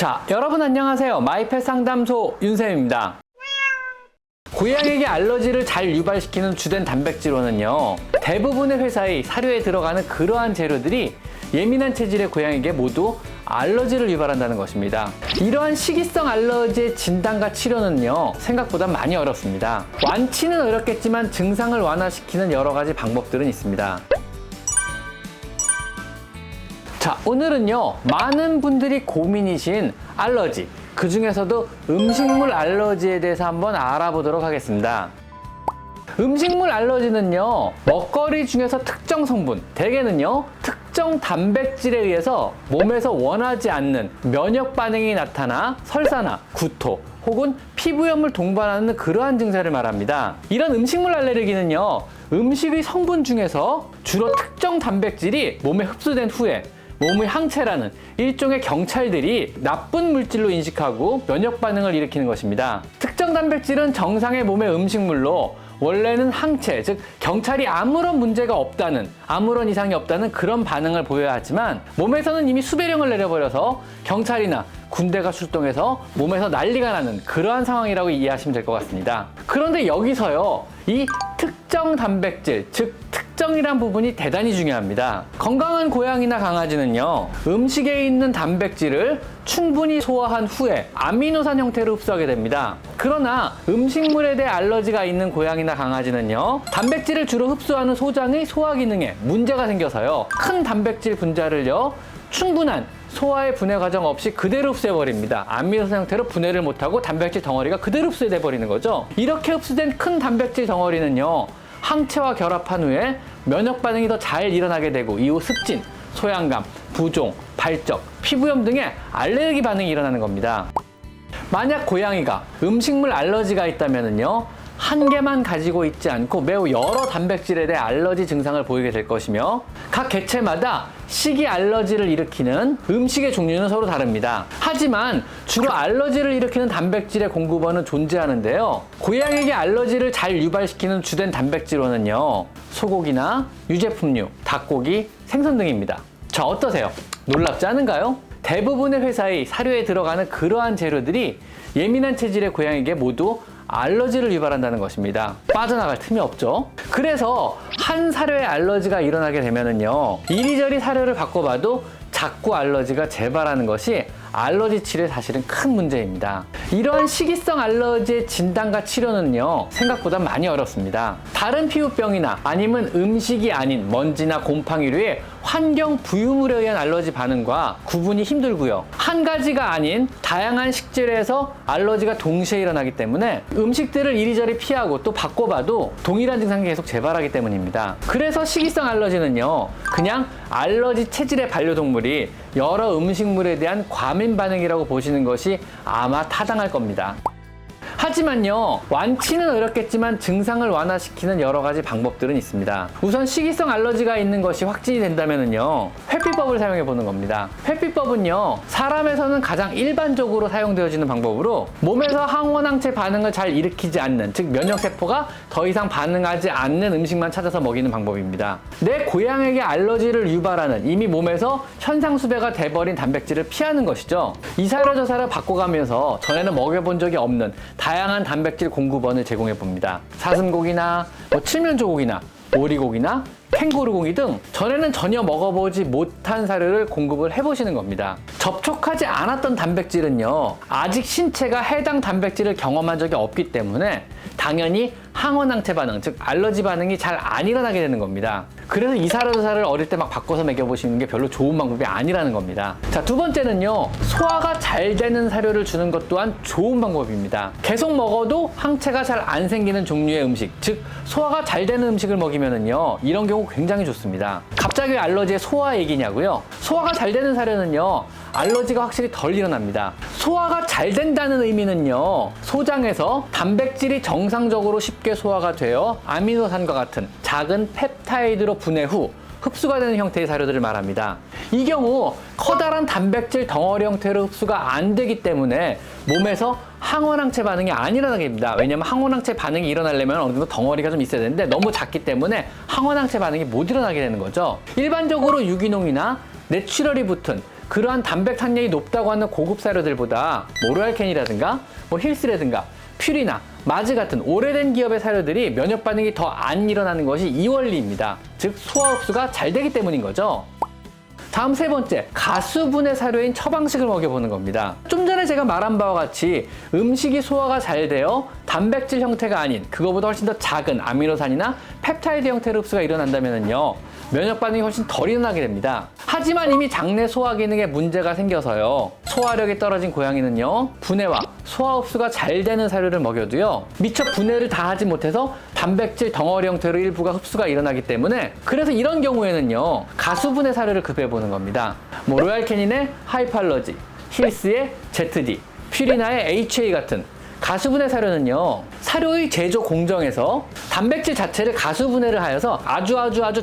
자, 여러분 안녕하세요. 마이펫 상담소 윤쌤입니다. 고양이에게 알러지를 잘 유발시키는 주된 단백질원은요, 대부분의 회사의 사료에 들어가는 그러한 재료들이 예민한 체질의 고양이에게 모두 알러지를 유발한다는 것입니다. 이러한 식이성 알러지의 진단과 치료는요, 생각보다 많이 어렵습니다. 완치는 어렵겠지만 증상을 완화시키는 여러 가지 방법들은 있습니다. 자, 오늘은요, 많은 분들이 고민이신 알러지, 그 중에서도 음식물 알러지에 대해서 한번 알아보도록 하겠습니다. 음식물 알러지는요, 먹거리 중에서 특정 성분, 대개는요, 특정 단백질에 의해서 몸에서 원하지 않는 면역 반응이 나타나 설사나 구토 혹은 피부염을 동반하는 그러한 증세를 말합니다. 이런 음식물 알레르기는요, 음식의 성분 중에서 주로 특정 단백질이 몸에 흡수된 후에 몸의 항체라는 일종의 경찰들이 나쁜 물질로 인식하고 면역 반응을 일으키는 것입니다. 특정 단백질은 정상의 몸의 음식물로 원래는 항체, 즉 경찰이 아무런 문제가 없다는, 아무런 이상이 없다는 그런 반응을 보여야 하지만 몸에서는 이미 수배령을 내려버려서 경찰이나 군대가 출동해서 몸에서 난리가 나는 그러한 상황이라고 이해하시면 될 것 같습니다. 그런데 여기서요, 이 특정 단백질, 즉 특정이란 부분이 대단히 중요합니다. 건강한 고양이나 강아지는요, 음식에 있는 단백질을 충분히 소화한 후에 아미노산 형태로 흡수하게 됩니다. 그러나 음식물에 대해 알러지가 있는 고양이나 강아지는요, 단백질을 주로 흡수하는 소장의 소화 기능에 문제가 생겨서요, 큰 단백질 분자를요, 충분한 소화의 분해 과정 없이 그대로 흡수해버립니다. 아미노산 형태로 분해를 못하고 단백질 덩어리가 그대로 흡수돼버리는 거죠. 이렇게 흡수된 큰 단백질 덩어리는요, 항체와 결합한 후에 면역 반응이 더 잘 일어나게 되고 이후 습진, 소양감, 부종, 발적, 피부염 등의 알레르기 반응이 일어나는 겁니다. 만약 고양이가 음식물 알러지가 있다면요, 한 개만 가지고 있지 않고 매우 여러 단백질에 대해 알러지 증상을 보이게 될 것이며 각 개체마다 식이 알러지를 일으키는 음식의 종류는 서로 다릅니다. 하지만 주로 알러지를 일으키는 단백질의 공급원은 존재하는데요. 고양이에게 알러지를 잘 유발시키는 주된 단백질원은요, 소고기나 유제품류, 닭고기, 생선 등입니다. 자, 어떠세요? 놀랍지 않은가요? 대부분의 회사의 사료에 들어가는 그러한 재료들이 예민한 체질의 고양이에게 모두 알러지를 유발한다는 것입니다. 빠져나갈 틈이 없죠. 그래서 한 사료에 알러지가 일어나게 되면은요, 이리저리 사료를 바꿔봐도 자꾸 알러지가 재발하는 것이 알러지 치료에 사실은 큰 문제입니다. 이러한 식이성 알러지의 진단과 치료는요, 생각보다 많이 어렵습니다. 다른 피부병이나 아니면 음식이 아닌 먼지나 곰팡이류의 환경 부유물에 의한 알러지 반응과 구분이 힘들고요. 한 가지가 아닌 다양한 식재료에서 알러지가 동시에 일어나기 때문에 음식들을 이리저리 피하고 또 바꿔봐도 동일한 증상이 계속 재발하기 때문입니다. 그래서 식이성 알러지는요, 그냥 알러지 체질의 반려동물이 여러 음식물에 대한 과민 반응이라고 보시는 것이 아마 타당할 겁니다. 하지만요, 완치는 어렵겠지만 증상을 완화시키는 여러 가지 방법들은 있습니다. 우선 식이성 알러지가 있는 것이 확진이 된다면요, 회피법을 사용해 보는 겁니다. 회피법은요, 사람에서는 가장 일반적으로 사용되어지는 방법으로 몸에서 항원항체 반응을 잘 일으키지 않는, 즉 면역세포가 더 이상 반응하지 않는 음식만 찾아서 먹이는 방법입니다. 내 고양이에게 알러지를 유발하는 이미 몸에서 현상수배가 돼버린 단백질을 피하는 것이죠. 이 사료 저 사료 바꿔가면서 전에는 먹여본 적이 없는 다양한 단백질 공급원을 제공해 봅니다. 사슴고기나 칠면조고기나 오리고기나 캥거루고기 등 전에는 전혀 먹어보지 못한 사료를 공급을 해보시는 겁니다. 접촉하지 않았던 단백질은요, 아직 신체가 해당 단백질을 경험한 적이 없기 때문에 당연히 항원항체 반응, 즉 알러지 반응이 잘 안 일어나게 되는 겁니다. 그래서 이 사료 저 사료를 어릴 때 막 바꿔서 먹여보시는 게 별로 좋은 방법이 아니라는 겁니다. 자, 두 번째는요, 소화가 잘 되는 사료를 주는 것 또한 좋은 방법입니다. 계속 먹어도 항체가 잘 안 생기는 종류의 음식, 즉 소화가 잘 되는 음식을 먹이면은요, 이런 경우 굉장히 좋습니다. 갑자기 왜 알러지의 소화 얘기냐고요? 소화가 잘 되는 사료는요, 알러지가 확실히 덜 일어납니다. 소화가 잘 된다는 의미는요, 소장에서 단백질이 정상적으로 쉽게 소화가 되어 아미노산과 같은 작은 펩타이드로 분해 후 흡수가 되는 형태의 사료들을 말합니다. 이 경우 커다란 단백질 덩어리 형태로 흡수가 안 되기 때문에 몸에서 항원항체 반응이 안 일어나게 됩니다. 왜냐하면 항원항체 반응이 일어나려면 어느 정도 덩어리가 좀 있어야 되는데 너무 작기 때문에 항원항체 반응이 못 일어나게 되는 거죠. 일반적으로 유기농이나 내추럴이 붙은 그러한 단백 함량이 높다고 하는 고급 사료들보다 모로알캔이라든가 힐스라든가 퓨리나 마즈 같은 오래된 기업의 사료들이 면역 반응이 더 안 일어나는 것이 이 원리입니다. 즉 소화 흡수가 잘 되기 때문인 거죠. 다음 세 번째, 가수분해 사료인 처방식을 먹여보는 겁니다. 좀 전에 제가 말한 바와 같이 음식이 소화가 잘 되어 단백질 형태가 아닌 그거보다 훨씬 더 작은 아미노산이나 펩타이드 형태의 흡수가 일어난다면요, 면역 반응이 훨씬 덜 일어나게 됩니다. 하지만 이미 장내 소화 기능에 문제가 생겨서요, 소화력이 떨어진 고양이는요, 분해와 소화 흡수가 잘 되는 사료를 먹여도요, 미처 분해를 다 하지 못해서 단백질 덩어리 형태로 일부가 흡수가 일어나기 때문에, 그래서 이런 경우에는요, 가수분해 사료를 급여보는 겁니다. 로얄캐닌의 하이팔러지, 힐스의 ZD, 퓨리나의 HA 같은 가수분해 사료는요, 사료의 제조 공정에서 단백질 자체를 가수분해를 하여서 아주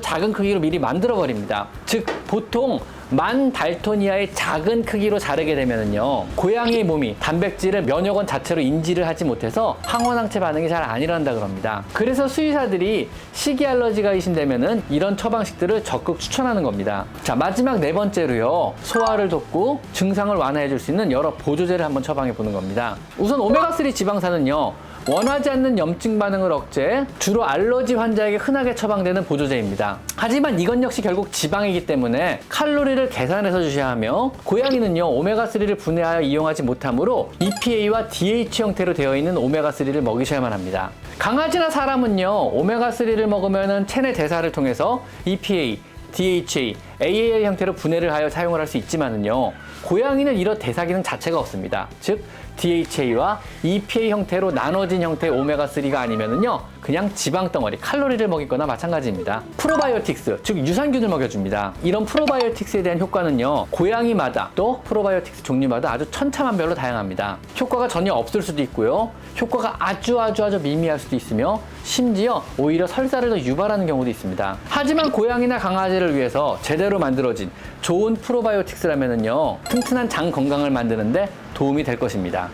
작은 크기로 미리 만들어 버립니다. 즉 보통 1000달톤 이하의 작은 크기로 자르게 되면은요, 고양이의 몸이 단백질을 면역원 자체로 인지를 하지 못해서 항원항체 반응이 잘 안 일어난다 그럽니다. 그래서 수의사들이 식이 알러지가 의심되면은 이런 처방식들을 적극 추천하는 겁니다. 자, 마지막 네 번째로요, 소화를 돕고 증상을 완화해 줄 수 있는 여러 보조제를 한번 처방해 보는 겁니다. 우선 오메가3 지방산은요, 원하지 않는 염증 반응을 억제해 주로 알러지 환자에게 흔하게 처방되는 보조제입니다. 하지만 이건 역시 결국 지방이기 때문에 칼로리를 계산해서 주셔야 하며, 고양이는요, 오메가3를 분해하여 이용하지 못하므로 EPA와 DH 형태로 되어 있는 오메가3를 먹이셔야만 합니다. 강아지나 사람은요, 오메가3를 먹으면 체내 대사를 통해서 EPA, DHA, AAL 형태로 분해를 하여 사용을 할 수 있지만은요, 고양이는 이런 대사 기능 자체가 없습니다. 즉 DHA와 EPA 형태로 나눠진 형태의 오메가3가 아니면은요, 그냥 지방 덩어리, 칼로리를 먹이거나 마찬가지입니다. 프로바이오틱스, 즉 유산균을 먹여줍니다. 이런 프로바이오틱스에 대한 효과는요, 고양이마다 또 프로바이오틱스 종류마다 아주 천차만별로 다양합니다. 효과가 전혀 없을 수도 있고요, 효과가 아주 미미할 수도 있으며, 심지어 오히려 설사를 더 유발하는 경우도 있습니다. 하지만 고양이나 강아지를 위해서 제대로 만들어진 좋은 프로바이오틱스라면은요, 튼튼한 장 건강을 만드는데 도움이 될 것입니다.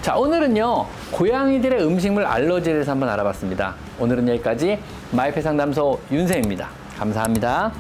자, 오늘은요, 고양이들의 음식물 알러지에 대해서 한번 알아봤습니다. 오늘은 여기까지 마이펫 상담소 윤쌤입니다. 감사합니다.